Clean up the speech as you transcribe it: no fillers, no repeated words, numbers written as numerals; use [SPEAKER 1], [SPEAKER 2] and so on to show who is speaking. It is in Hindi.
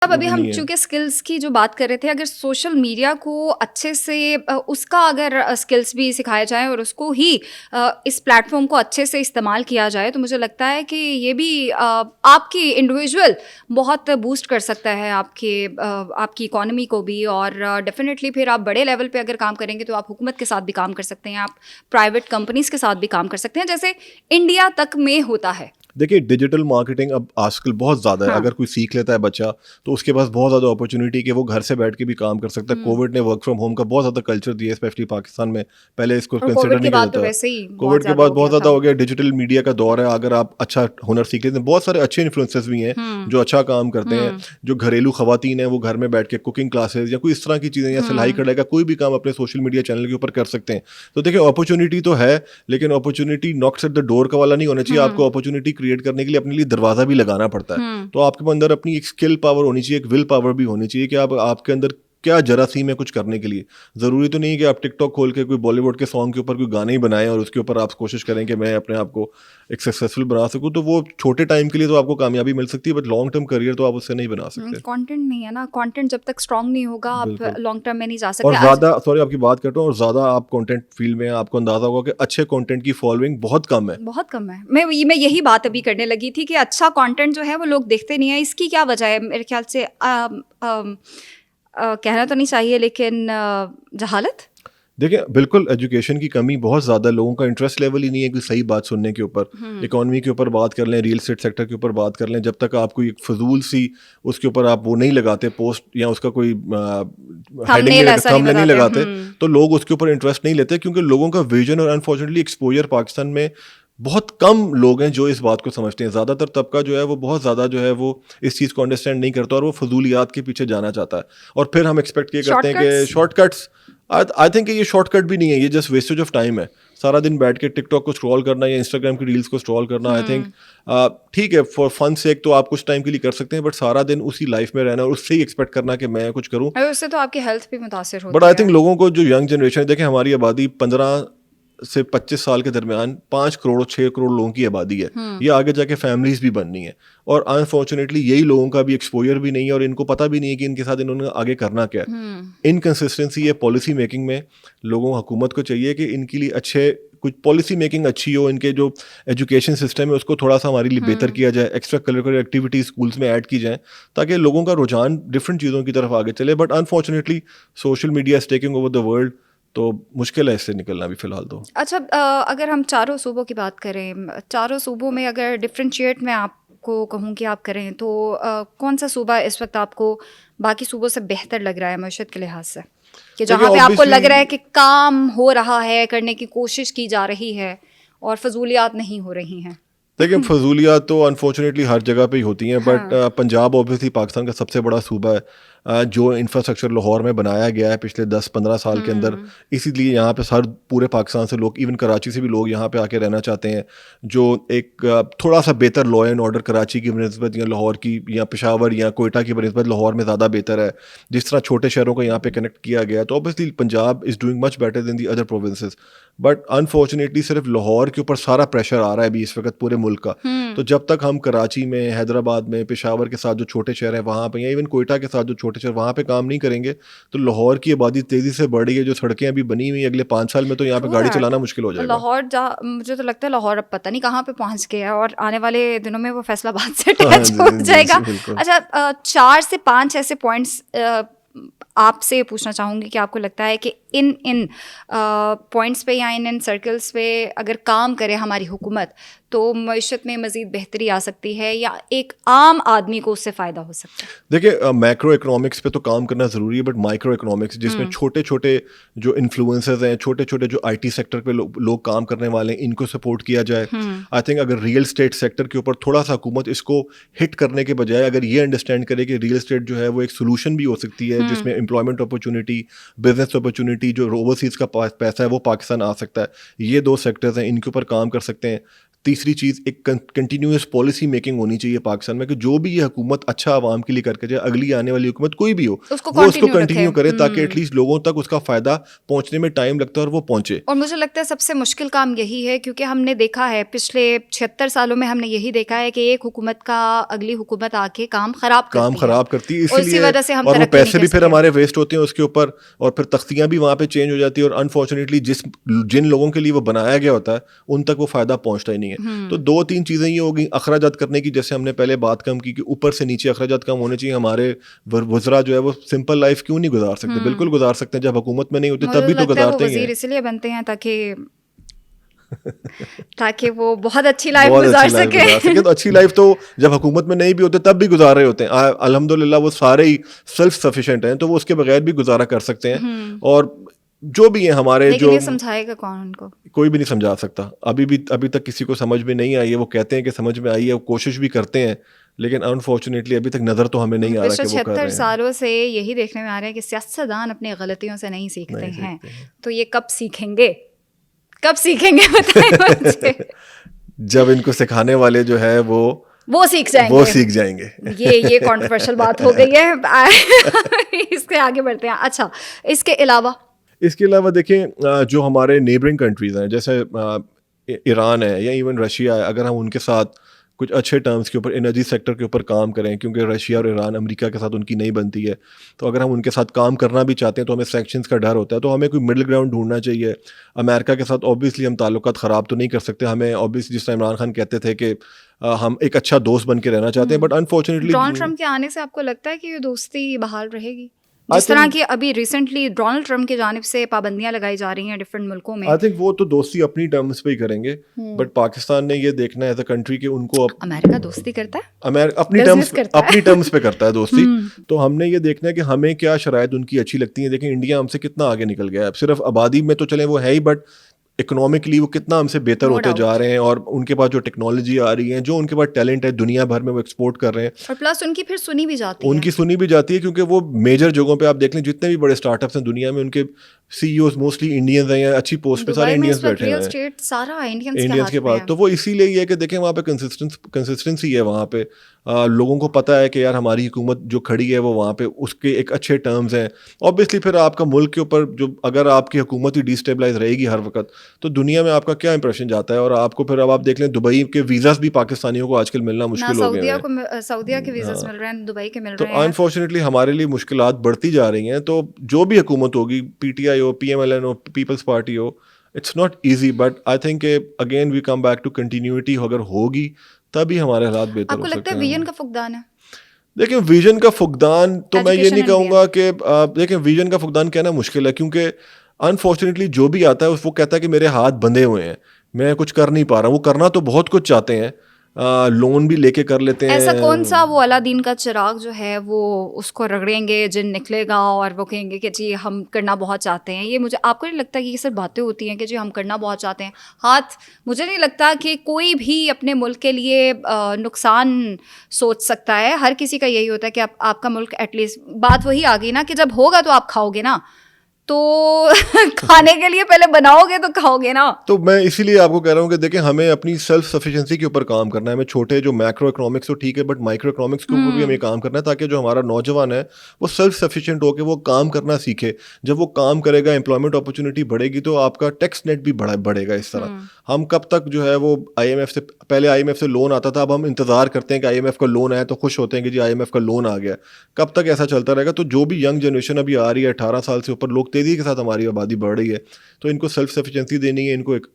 [SPEAKER 1] अब
[SPEAKER 2] वो
[SPEAKER 1] अभी
[SPEAKER 2] भी
[SPEAKER 1] हम
[SPEAKER 2] नहीं है।
[SPEAKER 1] चूँकि स्किल्स की जो बात कर रहे थे, अगर सोशल मीडिया को अच्छे से उसका अगर स्किल्स भी सिखाया जाए और उसको ही इस प्लेटफ़ॉर्म को अच्छे से इस्तेमाल किया जाए, तो मुझे लगता है कि ये भी आपकी इंडिविजुअल बहुत बूस्ट कर सकता है आपकी इकोनॉमी को भी, और डेफ़िनेटली फिर आप बड़े लेवल पे अगर काम करेंगे, तो आप हुकूमत के साथ भी काम कर सकते हैं, आप प्राइवेट कंपनीज़ के साथ भी काम कर सकते हैं, जैसे इंडिया तक में होता है।
[SPEAKER 2] देखिए डिजिटल मार्केटिंग अब आजकल बहुत ज़्यादा है।
[SPEAKER 1] हाँ।
[SPEAKER 2] अगर कोई सीख लेता है बच्चा तो उसके पास बहुत ज़्यादा अपॉर्चुनिटी कि वो घर से बैठ के भी काम कर सकता है।
[SPEAKER 1] हुँ।
[SPEAKER 2] कोविड ने वर्क फ्रॉम होम का बहुत ज़्यादा कल्चर दिया है, स्पेशली पाकिस्तान में। पहले इसको
[SPEAKER 1] और
[SPEAKER 2] कंसिडर
[SPEAKER 1] कोविड के
[SPEAKER 2] नहीं किया
[SPEAKER 1] बाद तो
[SPEAKER 2] जाता था।
[SPEAKER 1] वैसे ही बहुत
[SPEAKER 2] कोविड के
[SPEAKER 1] ज़्यादा
[SPEAKER 2] बाद
[SPEAKER 1] हो
[SPEAKER 2] बहुत
[SPEAKER 1] गया
[SPEAKER 2] ज़्यादा
[SPEAKER 1] था।
[SPEAKER 2] हो गया, डिजिटल मीडिया का दौर है। अगर आप अच्छा हुनर सीख लेते हैं, बहुत सारे अच्छे इन्फ्लुएंसर्स भी हैं
[SPEAKER 1] हुँ,
[SPEAKER 2] जो अच्छा काम करते हैं।
[SPEAKER 1] हुँ,
[SPEAKER 2] जो घरेलू खवातीन हैं वो घर में बैठ के कुकिंग क्लासेस या कोई इस तरह की चीज़ें या सिलाई
[SPEAKER 1] हुँ,
[SPEAKER 2] कढ़ाई का कोई भी काम अपने सोशल मीडिया चैनल के ऊपर कर सकते हैं। तो देखिए अपॉर्चुनिटी तो है, लेकिन opportunity Knox at the door का वाला नहीं होना चाहिए।
[SPEAKER 1] हुँ,
[SPEAKER 2] आपको अपॉर्चुनिटी क्रिएट करने के लिए अपने लिए दरवाज़ा भी लगाना पड़ता है।
[SPEAKER 1] हुँ।
[SPEAKER 2] तो आपके अंदर अपनी एक स्किल पावर होनी चाहिए, एक विल पावर भी होनी चाहिए कि आप आपके अंदर क्या जरासीम है कुछ करने के लिए। ज़रूरी तो नहीं है कि आप टिकटॉक खोल के कोई बॉलीवुड के सॉन्ग के ऊपर कोई गाने ही बनाएँ और उसके ऊपर आप कोशिश करें कि मैं अपने आप को एक सक्सेसफुल बना सकूँ। तो वो छोटे टाइम के लिए तो आपको कामयाबी मिल सकती है, बट लॉन्ग टर्म करियर तो आप उससे नहीं बना सकते।
[SPEAKER 1] कंटेंट नहीं है ना, कंटेंट जब तक स्ट्रॉन्ग नहीं होगा, आप
[SPEAKER 2] बिल्कुल।
[SPEAKER 1] लॉन्ग टर्म में नहीं जा
[SPEAKER 2] और
[SPEAKER 1] सकते।
[SPEAKER 2] ज़्यादा सॉरी आपकी बात करता हूँ, और ज़्यादा आप कंटेंट फील्ड में हैं, आपको अंदाज़ा होगा कि अच्छे कंटेंट की फॉलोइंग बहुत कम है।
[SPEAKER 1] बहुत कम है। मैं यही बात अभी करने लगी थी कि अच्छा कंटेंट जो है वो लोग देखते नहीं है, इसकी क्या वजह है? मेरे ख्याल से कहना तो नहीं चाहिए, लेकिन जहालत?
[SPEAKER 2] देखिए, बिल्कुल एजुकेशन की कमी बहुत ज़्यादा, लोगों का इंटरेस्ट लेवल ही नहीं है कि सही बात सुनने के ऊपर।
[SPEAKER 1] हुँ,
[SPEAKER 2] इकॉनमी के ऊपर बात कर लें, रियल एस्टेट सेक्टर के ऊपर बात कर लें, जब तक आप कोई एक फ़िज़ूल सी उसके ऊपर आप वो नहीं लगाते पोस्ट या उसका कोई हेडिंग नहीं
[SPEAKER 1] थंबनेल
[SPEAKER 2] लगाते,
[SPEAKER 1] ऐसा नहीं
[SPEAKER 2] थंबनेल नहीं
[SPEAKER 1] बताते।
[SPEAKER 2] लगाते, तो लोग उसके ऊपर इंटरेस्ट नहीं लेते, क्योंकि लोगों का विज़न और अनफॉर्चुनेटली एक्सपोज़र पाकिस्तान में बहुत कम लोग हैं जो इस बात को समझते हैं। ज़्यादातर तबका जो है वो बहुत ज़्यादा जो है वो इस चीज़ को अंडरस्टैंड नहीं करता और वो फ़िज़ूलियात के पीछे जाना चाहता है। और फिर हम एक्सपेक्ट ये करते हैं कि
[SPEAKER 1] शॉर्टकट्स?
[SPEAKER 2] शॉर्टकट्स, आई थिंक ये शॉर्टकट भी नहीं है, ये जस्ट वेस्टेज ऑफ टाइम है। सारा दिन बैठ के टिकटॉक को स्क्रॉल करना या इंस्टाग्राम की रील्स को स्क्रॉल करना, आई थिंक
[SPEAKER 1] हुँ।
[SPEAKER 2] ठीक है, फॉर फन सेक तो आप कुछ टाइम के लिए कर सकते हैं, बट सारा दिन उसी लाइफ में रहना और उससे ही एक्सपेक्ट करना कि मैं कुछ करूं।
[SPEAKER 1] और उससे तो आपकी हेल्थ भी मुतासिर
[SPEAKER 2] बट
[SPEAKER 1] होती
[SPEAKER 2] आई
[SPEAKER 1] है।
[SPEAKER 2] थिंक लोगों को जो यंग जनरेशन है, देखें हमारी आबादी 15 से 25 साल के दरमियान 5 करोड़ 6 करोड़ लोगों की आबादी है।
[SPEAKER 1] हुँ,
[SPEAKER 2] ये आगे जाके फैमिलीज भी बननी है, और अनफॉर्चुनेटली यही लोगों का भी एक्सपोजर भी नहीं है और इनको पता भी नहीं है कि इनके साथ इन्होंने आगे करना क्या है।
[SPEAKER 1] हुँ,
[SPEAKER 2] इनकंसिस्टेंसी है पॉलिसी मेकिंग में। लोगों हुकूमत को चाहिए कि इनके लिए अच्छे कुछ पॉलिसी मेकिंग अच्छी हो, इनके जो एजुकेशन सिस्टम है उसको थोड़ा सा हमारे लिए बेहतर
[SPEAKER 1] हुँ।
[SPEAKER 2] किया जाए, एक्स्ट्रा करिकुलर एक्टिविटीज स्कूल्स में ऐड की जाए, ताकि लोगों का रुझान डिफरेंट चीज़ों की तरफ आगे चले। But unfortunately social media is taking over the world, तो मुश्किल है इससे निकलना भी फिलहाल तो।
[SPEAKER 1] अच्छा, अगर हम चारों सूबों की बात करें, चारों सूबों में अगर डिफरेंशिएट मैं आपको कहूँ कि आप करें, तो कौन सा सूबा इस वक्त आपको बाकी सूबों से बेहतर लग रहा है मईशत के लिहाज से, कि
[SPEAKER 2] देखिए
[SPEAKER 1] जहाँ पे आपको
[SPEAKER 2] ऑब्वियसली,
[SPEAKER 1] लग रहा है कि काम हो रहा है, करने की कोशिश की जा रही है और फजूलियात नहीं हो रही हैं?
[SPEAKER 2] देखिए फजूलियात तो अनफॉर्चुनेटली हर जगह पे ही होती हैं, बट
[SPEAKER 1] हाँ।
[SPEAKER 2] पंजाब ऑब्वियसली पाकिस्तान का सबसे बड़ा सूबा है। जो इंफ्रास्ट्रक्चर लाहौर में बनाया गया है पिछले 10-15 साल के अंदर,
[SPEAKER 1] हुँ,
[SPEAKER 2] इसीलिए यहाँ पे हर पूरे पाकिस्तान से लोग, इवन कराची से भी लोग यहाँ पे आके रहना चाहते हैं। जो एक थोड़ा सा बेहतर लॉ एंड ऑर्डर कराची की बनस्बत या लाहौर की या पेशावर या कोयटा की बनस्बत लाहौर में ज़्यादा बेहतर है। जिस तरह छोटे शहरों को यहाँ पे कनेक्ट किया गया, तो obviously Punjab is doing much better than the other provinces. But unfortunately सिर्फ लाहौर के ऊपर सारा प्रेशर आ रहा है अभी इस वक्त पूरे मुल्क का।
[SPEAKER 1] हुँ।
[SPEAKER 2] तो जब तक हम कराची में, हैदराबाद में, पेशावर के साथ जो छोटे शहर हैं वहाँ पे, या इवन कोयटा के साथ जो छोटे शहर वहाँ पे काम नहीं करेंगे, तो लाहौर की आबादी तेज़ी से बढ़ रही है। जो सड़कें अभी बनी हुई हैं, अगले 5 साल में तो यहाँ पे
[SPEAKER 1] ट्रू
[SPEAKER 2] गाड़ी
[SPEAKER 1] दैट।
[SPEAKER 2] चलाना मुश्किल हो जाएगा।
[SPEAKER 1] लाहौर जा मुझे तो लगता है लाहौर अब पता नहीं कहाँ पे पहुँच गया है, और आने वाले दिनों में वो फैसलाबाद से
[SPEAKER 2] हाँ
[SPEAKER 1] अटैच
[SPEAKER 2] जी,
[SPEAKER 1] हो
[SPEAKER 2] जी,
[SPEAKER 1] जाएगा।
[SPEAKER 2] जी, बिल्कुल।
[SPEAKER 1] अच्छा, 4 से 5 ऐसे पॉइंट्स आपसे पूछना चाहूँगी कि आपको लगता है कि इन पॉइंट्स पे या इन सर्कल्स पे अगर काम करे हमारी हुकूमत, तो मईशत में मज़ीद बेहतरी आ सकती है या एक आम आदमी को उससे फ़ायदा हो सकता है?
[SPEAKER 2] देखिए मैक्रो इकोनॉमिक्स पे तो काम करना ज़रूरी है, बट माइक्रो इकोनॉमिक्स जिसमें
[SPEAKER 1] हुँ,
[SPEAKER 2] छोटे छोटे जो इन्फ्लुएंसर्स हैं, छोटे छोटे जो आईटी सेक्टर पे लोग काम करने वाले हैं, इनको सपोर्ट किया जाए।
[SPEAKER 1] हुँ,
[SPEAKER 2] आई थिंक अगर रियल स्टेट सेक्टर के ऊपर थोड़ा सा हुकूमत इसको हिट करने के बजाय अगर ये अंडरस्टैंड करे कि रियल स्टेट जो है वो एक सोल्यूशन भी हो सकती है,
[SPEAKER 1] हुँ,
[SPEAKER 2] जिसमें एम्प्लॉयमेंट अपॉर्चुनिटी, बिजनेस अपॉर्चुनिटी, जो ओवरसीज़ का पैसा है वो पाकिस्तान आ सकता है। ये दो सेक्टर्स हैं, इनके ऊपर काम कर सकते हैं। तीसरी चीज़ एक कंटिन्यूस पॉलिसी मेकिंग होनी चाहिए पाकिस्तान में कि जो भी ये हुकूमत अच्छा आवाम के लिए करके जाए, अगली आने वाली हुकूमत कोई भी हो
[SPEAKER 1] उसको
[SPEAKER 2] वो उसको
[SPEAKER 1] कंटिन्यू
[SPEAKER 2] कंटिन्यू
[SPEAKER 1] रखे।
[SPEAKER 2] करे, ताकि एटलीस्ट लोगों तक उसका फ़ायदा पहुंचने में टाइम लगता है और वो पहुंचे।
[SPEAKER 1] और मुझे लगता है सबसे मुश्किल काम यही है, क्योंकि हमने देखा है पिछले 76 सालों में हमने यही देखा है कि एक हुकूमत का अगली हुकूमत आके काम खराब
[SPEAKER 2] काम
[SPEAKER 1] करती है,
[SPEAKER 2] खराब करती है,
[SPEAKER 1] और इसी
[SPEAKER 2] इसीलिए
[SPEAKER 1] वजह से हम
[SPEAKER 2] और वो
[SPEAKER 1] तरक्की नहीं
[SPEAKER 2] पैसे
[SPEAKER 1] कर
[SPEAKER 2] भी फिर
[SPEAKER 1] सके।
[SPEAKER 2] हमारे वेस्ट होते हैं उसके ऊपर, और फिर तख्तियां भी वहाँ पे चेंज हो जाती है, और अनफॉर्चुनेटली जिन लोगों के लिए वो बनाया गया होता है उन तक वो फ़ायदा पहुँचता ही नहीं है। तो 2-3 चीज़ें ये हो गई अखराजात करने की, जैसे हमने पहले बात कम की कि ऊपर से नीचे अखराजात कम होने चाहिए। हमारे वज़रा जो है वो सिंपल लाइफ क्यों नहीं गुजार सकते? बिल्कुल गुजार सकते हैं, जब हुकूमत में नहीं होते तब
[SPEAKER 1] मुझे
[SPEAKER 2] भी तो
[SPEAKER 1] लगता है वो
[SPEAKER 2] गुजारते ही हैं।
[SPEAKER 1] वजीर इसलिए बनते हैं ताकि वो बहुत अच्छी लाइफ
[SPEAKER 2] बहुत
[SPEAKER 1] गुजार
[SPEAKER 2] अच्छी लाइफ
[SPEAKER 1] सके।
[SPEAKER 2] गुजार सके। तो अच्छी लाइफ तो जब हुकूमत में नहीं भी होते तब भी गुजार रहे होते हैं। अल्हम्दुलिल्लाह वो सारे ही सेल्फ सफिशिएंट हैं, तो वो उसके बगैर भी गुजारा कर सकते हैं। और जो भी है हमारे
[SPEAKER 1] लेकिन
[SPEAKER 2] जो
[SPEAKER 1] ये समझाएगा कौन उनको?
[SPEAKER 2] कोई भी नहीं समझा सकता, अभी तक किसी को समझ में नहीं आई है। वो कहते हैं कि समझ में आई है, वो कोशिश भी करते हैं, लेकिन अनफॉर्चुनेटली अभी तक नज़र तो हमें नहीं आ रहा
[SPEAKER 1] पिछले
[SPEAKER 2] कि वो कर
[SPEAKER 1] 76
[SPEAKER 2] रहे हैं।
[SPEAKER 1] सालों से यही देखने में आ रहा है कि सियासतदान अपनी गलतियों से नहीं सीखते
[SPEAKER 2] नहीं
[SPEAKER 1] हैं।
[SPEAKER 2] सीखते हैं।
[SPEAKER 1] तो ये कब सीखेंगे? कब सीखेंगे बताएं मुझे।
[SPEAKER 2] जब इनको सिखाने वाले जो है
[SPEAKER 1] वो सीख
[SPEAKER 2] वो
[SPEAKER 1] जाएंगे।
[SPEAKER 2] सीख जाएंगे।
[SPEAKER 1] ये कंट्रोवर्शियल बात हो गई है। इसके आगे बढ़ते हैं। अच्छा, इसके अलावा
[SPEAKER 2] इसके अलावा देखें, जो हमारे नेबरिंग कंट्रीज़ हैं, जैसे ईरान है या इवन रशिया है, अगर हम उनके साथ कुछ अच्छे टर्म्स के ऊपर एनर्जी सेक्टर के ऊपर काम करें, क्योंकि रशिया और ईरान अमेरिका के साथ उनकी नहीं बनती है, तो अगर हम उनके साथ काम करना भी चाहते हैं तो हमें सैंक्शंस का डर होता है, तो हमें कोई मिडिल ग्राउंड ढूंढना चाहिए। अमेरिका के साथ ऑब्वियसली हम ताल्लुकात ख़राब तो नहीं कर सकते, हमें ऑब्वियसली जिस तरह इमरान खान कहते थे कि हम एक अच्छा दोस्त बन के रहना चाहते हैं, बट
[SPEAKER 1] डोनाल्ड
[SPEAKER 2] अनफॉर्चुनेटली
[SPEAKER 1] ट्रम्प के आने से आपको लगता है कि ये दोस्ती बहाल रहेगी?
[SPEAKER 2] आई
[SPEAKER 1] जिस तरह
[SPEAKER 2] थिंक
[SPEAKER 1] की अभी रिसेंटली डोनाल्ड ट्रम्प की जानिब से पाबंदियां लगाई जा रही हैं डिफरेंट मुल्कों में।
[SPEAKER 2] आई थिंक वो तो दोस्ती अपनी टर्म्स पे ही करेंगे, बट पाकिस्तान ने ये देखना है एज अ कंट्री कि उनको
[SPEAKER 1] अमेरिका दोस्ती करता है,
[SPEAKER 2] अपनी
[SPEAKER 1] बिजनेस
[SPEAKER 2] टर्म्स
[SPEAKER 1] करता है।
[SPEAKER 2] अपनी टर्म्स पे करता है दोस्ती। तो हमने ये देखना है कि हमें क्या शराइत उनकी अच्छी लगती है। देखें इंडिया हमसे कितना आगे निकल गया है, अब सिर्फ आबादी में तो चले वो है ही, बट इकोनॉमिकली वो कितना हमसे बेहतर
[SPEAKER 1] नो
[SPEAKER 2] होते
[SPEAKER 1] डाउट।
[SPEAKER 2] जा रहे हैं, और उनके पास जो टेक्नोलॉजी आ रही है, जो उनके पास टैलेंट है, दुनिया भर में वो एक्सपोर्ट कर रहे हैं।
[SPEAKER 1] और प्लस उनकी फिर सुनी भी जाती है।
[SPEAKER 2] उनकी सुनी भी जाती है, क्योंकि वो मेजर जगहों पे आप देख लें, जितने भी बड़े स्टार्टअप्स हैं दुनिया में, उनके सीईओज मोस्टली इंडियंस हैं, या अच्छी पोस्ट पे सारे
[SPEAKER 1] दुबई में
[SPEAKER 2] इंडियंस
[SPEAKER 1] इस वक्त
[SPEAKER 2] बैठे
[SPEAKER 1] रियल
[SPEAKER 2] हुए हैं,
[SPEAKER 1] स्टेट सारा इंडियंस के
[SPEAKER 2] इंडियंस के
[SPEAKER 1] हाथ में
[SPEAKER 2] पास।
[SPEAKER 1] है।
[SPEAKER 2] तो वो इसीलिए ये है कि देखें वहाँ पे कंसिस्टेंसी है वहाँ पे। लोगों को पता है कि यार हमारी हुकूमत जो खड़ी है वो वहाँ पे उसके एक अच्छे टर्म्स हैं। ऑब्वियसली फिर आपका मुल्क के ऊपर जो, अगर आपकी हुकूमत ही डिस्टेबलाइज रहेगी हर वक्त, तो दुनिया में आपका क्या इंप्रेशन जाता है। और आपको फिर अब आप देख लें दुबई के वीज़ास भी पाकिस्तानियों को आजकल मिलना
[SPEAKER 1] ना
[SPEAKER 2] मुश्किल हो गए हैं।
[SPEAKER 1] सऊदिया के वीज़ास
[SPEAKER 2] हाँ,
[SPEAKER 1] मिल रहे हैं, दुबई के मिल
[SPEAKER 2] तो
[SPEAKER 1] रहे हैं।
[SPEAKER 2] अनफॉर्चुनेटली हमारे लिए मुश्किलात बढ़ती जा रही हैं। तो जो भी हुकूमत होगी, पीटीआई हो, पीएमएलएन हो, पीपल्स पार्टी हो, it's not easy, but I think again we come back to continuity. अगर होगी तभी हमारे हालात बेहतर
[SPEAKER 1] आपको
[SPEAKER 2] हो
[SPEAKER 1] लगता
[SPEAKER 2] सकते
[SPEAKER 1] है
[SPEAKER 2] हैं।
[SPEAKER 1] विजन का फुकदान है?
[SPEAKER 2] देखिए विजन का फुकदान तो मैं ये
[SPEAKER 1] एजुकेशन
[SPEAKER 2] नहीं
[SPEAKER 1] एंड
[SPEAKER 2] कहूँगा कि देखिए विजन का फुकदान कहना मुश्किल है, क्योंकि अनफॉर्चुनेटली जो भी आता है वो कहता है कि मेरे हाथ बंधे हुए हैं, मैं कुछ कर नहीं पा रहा हूँ। वो करना तो बहुत कुछ चाहते हैं, लोन भी लेके कर लेते
[SPEAKER 1] ऐसा कौन सा
[SPEAKER 2] हैं।
[SPEAKER 1] वो अलादीन का चिराग जो है वो उसको रगड़ेंगे, जिन निकलेगा और वो कहेंगे कि जी हम करना बहुत चाहते हैं? ये मुझे, आपको नहीं लगता कि ये सब बातें होती हैं कि जी हम करना बहुत चाहते हैं? हाथ, मुझे नहीं लगता कि कोई भी अपने मुल्क के लिए नुकसान सोच सकता है। हर किसी का यही होता है कि आपका मुल्क एटलीस्ट, बात वही आ गई ना कि जब होगा तो आप खाओगे ना, तो खाने के लिए पहले बनाओगे तो खाओगे ना।
[SPEAKER 2] तो मैं इसीलिए आपको कह रहा हूँ कि देखिए हमें अपनी सेल्फ सफिशिएंसी के ऊपर काम करना है। हमें छोटे जो मैक्रो इकोनॉमिक्स तो ठीक है, बट माइक्रो इकोनॉमिक्स के ऊपर भी हमें काम करना है, ताकि जो हमारा नौजवान है वो सेल्फ सफिशिएंट होकर वो काम करना सीखे। जब वो काम करेगा, एम्प्लॉयमेंट अपॉर्चुनिटी बढ़ेगी, तो आपका टैक्स नेट भी बढ़ेगा। इस तरह हम कब तक जो है वो आईएमएफ से, पहले आईएमएफ से लोन आता था, अब हम इंतजार करते हैं कि आईएमएफ का लोन आए तो खुश होते हैं कि जी आईएमएफ का लोन आ गया। कब तक ऐसा चलता रहेगा? तो जो भी यंग जनरेशन अभी आ रही है, 18 साल से ऊपर लोग, तेजी के साथ हमारी आबादी बढ़ रही है, तो इनको सेल्फ सफिशिएंसी देनी है, इनको एक